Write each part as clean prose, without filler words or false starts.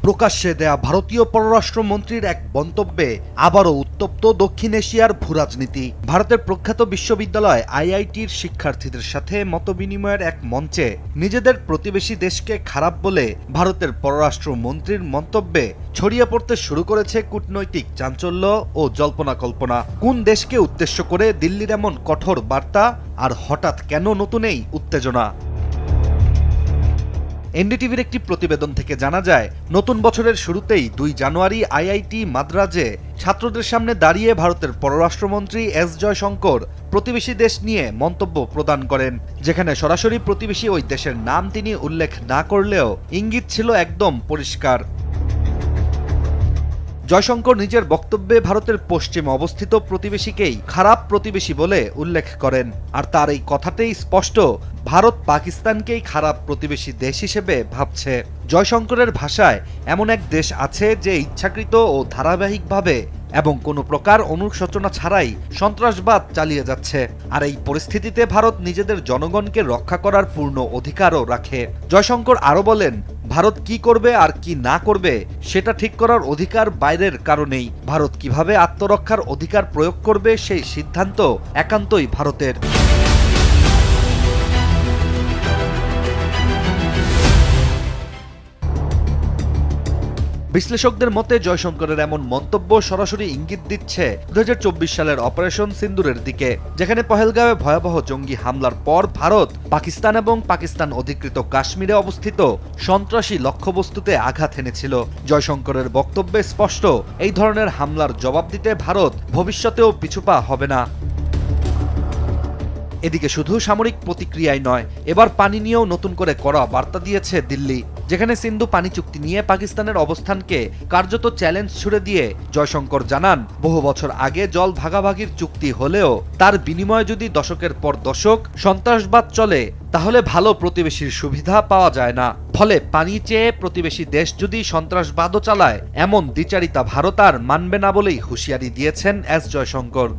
প্রকাশ্যে দেয়া ভারতীয় পররাষ্ট্রমন্ত্রীর এক মন্তব্যে আবারও উত্তপ্ত দক্ষিণ এশিয়ার ভূরাজনীতি। ভারতের প্রখ্যাত বিশ্ববিদ্যালয় আইআইটির শিক্ষার্থীদের সাথে মতবিনিময়ের এক মঞ্চে নিজেদের প্রতিবেশী দেশকে খারাপ বলে ভারতের পররাষ্ট্রমন্ত্রীর মন্তব্যে ছড়িয়ে পড়তে শুরু করেছে কূটনৈতিক চাঞ্চল্য ও জল্পনা কল্পনা। কোন দেশকে উদ্দেশ্য করে দিল্লির এমন কঠোর বার্তা, আর হঠাৎ কেন নতুন এই উত্তেজনা? এনডিটিভির একটি প্রতিবেদন থেকে জানা যায়, নতুন বছরের শুরুতেই 2 জানুয়ারি আইআইটি মাদ্রাজে ছাত্রদের সামনে দাঁড়িয়ে ভারতের পররাষ্ট্রমন্ত্রী এস জয়শঙ্কর প্রতিবেশী দেশ নিয়ে মন্তব্য প্রদান করেন, যেখানে সরাসরি প্রতিবেশী ওই দেশের নাম তিনি উল্লেখ না করলেও ইঙ্গিত ছিল একদম পরিষ্কার। জয়শঙ্কর নিজের বক্তব্যে ভারতের পশ্চিমে অবস্থিত প্রতিবেশীকেই খারাপ প্রতিবেশী বলে উল্লেখ করেন, আর তার এই কথাতেই স্পষ্ট ভারত পাকিস্তানকেই খারাপ প্রতিবেশী দেশ হিসেবে ভাবছে। জয়শঙ্করের ভাষায়, এমন এক দেশ আছে যে ইচ্ছাকৃত ও ধারাবাহিকভাবে এবং কোনো প্রকার অনুশোচনা ছাড়াই সন্ত্রাসবাদ চালিয়ে যাচ্ছে, আর এই পরিস্থিতিতে ভারত নিজেদের জনগণকে রক্ষা করার পূর্ণ অধিকারও রাখে। জয়শঙ্কর আরও বলেন, ভারত কি করবে আর কি না করবে সেটা ঠিক করার অধিকার বাইরের কারণেই। ভারত কিভাবে আত্মরক্ষার অধিকার প্রয়োগ করবে সেই সিদ্ধান্ত একান্তই ভারতের। বিশ্লেষকদের মতে জয়শঙ্করের এমন মন্তব্য সরাসরি ইঙ্গিত দিচ্ছে 2024 সালের অপারেশন সিন্দুরের দিকে, যেখানে পহেলগাঁওয়ে ভয়াবহ জঙ্গি হামলার পর ভারত পাকিস্তান এবং পাকিস্তান অধিকৃত কাশ্মীরে অবস্থিত সন্ত্রাসী লক্ষ্যবস্তুতে আঘাত এনেছিল। জয়শঙ্করের বক্তব্যে স্পষ্ট, এই ধরনের হামলার জবাব দিতে ভারত ভবিষ্যতেও পিছুপা হবে না। এদিকে শুধু সামরিক প্রতিক্রিয়াই নয়, এবার পানি নিয়েও নতুন করে কড়া বার্তা দিয়েছে দিল্লি, যেখানে সিন্ধু পানি চুক্তি নিয়ে পাকিস্তানের অবস্থানকে কার্যত চ্যালেঞ্জ ছুড়ে দিয়ে জয়শঙ্কর জানান, বহু বছর আগে জল ভাগাভাগির চুক্তি হলেও তার বিনিময়ে যদি দশকের পর দশক সন্ত্রাসবাদ চলে, তাহলে ভালো প্রতিবেশীর সুবিধা পাওয়া যায় না। ফলে পানি চেয়ে প্রতিবেশী দেশ যদি সন্ত্রাসবাদও চালায়, এমন দ্বিচারিতা ভারত আর মানবে না বলেই হুঁশিয়ারি দিয়েছেন এস জয়শঙ্কর।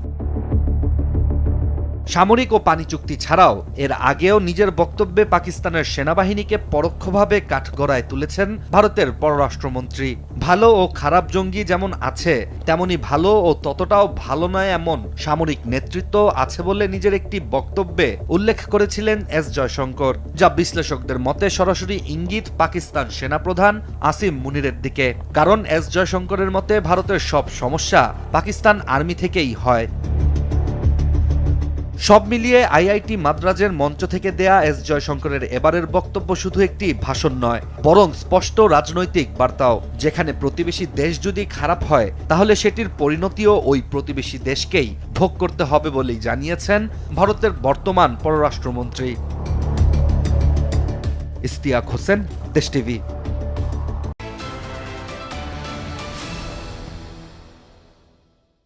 সামরিক ও পানি চুক্তি ছাড়াও এর আগেও নিজের বক্তব্যে পাকিস্তানের সেনাবাহিনীকে পরোক্ষভাবে কাঠগড়ায় তুলেছেন ভারতের পররাষ্ট্রমন্ত্রী। ভালো ও খারাপ জঙ্গি যেমন আছে, তেমনি ভালো ও ততটাও ভালো নয় এমন সামরিক নেতৃত্ব আছে বলে নিজের একটি বক্তব্যে উল্লেখ করেছিলেন এস জয়শঙ্কর, যা বিশ্লেষকদের মতে সরাসরি ইঙ্গিত পাকিস্তান সেনাপ্রধান আসিম মুনিরের দিকে। কারণ এস জয়শঙ্করের মতে ভারতের সব সমস্যা পাকিস্তান আর্মি থেকেই হয়। সব মিলিয়ে আইআইটি মাদ্রাজের মঞ্চ থেকে দেয়া এস জয়শঙ্করের এবারের বক্তব্য শুধু একটি ভাষণ নয়, বরং স্পষ্ট রাজনৈতিক বার্তাও, যেখানে প্রতিবেশী দেশ যদি খারাপ হয়, তাহলে সেটির পরিণতিও ওই প্রতিবেশী দেশকেই ভোগ করতে হবে বলেই জানিয়েছেন ভারতের বর্তমান পররাষ্ট্রমন্ত্রী। ইশতিয়াক হোসেন, দেশ টিভি।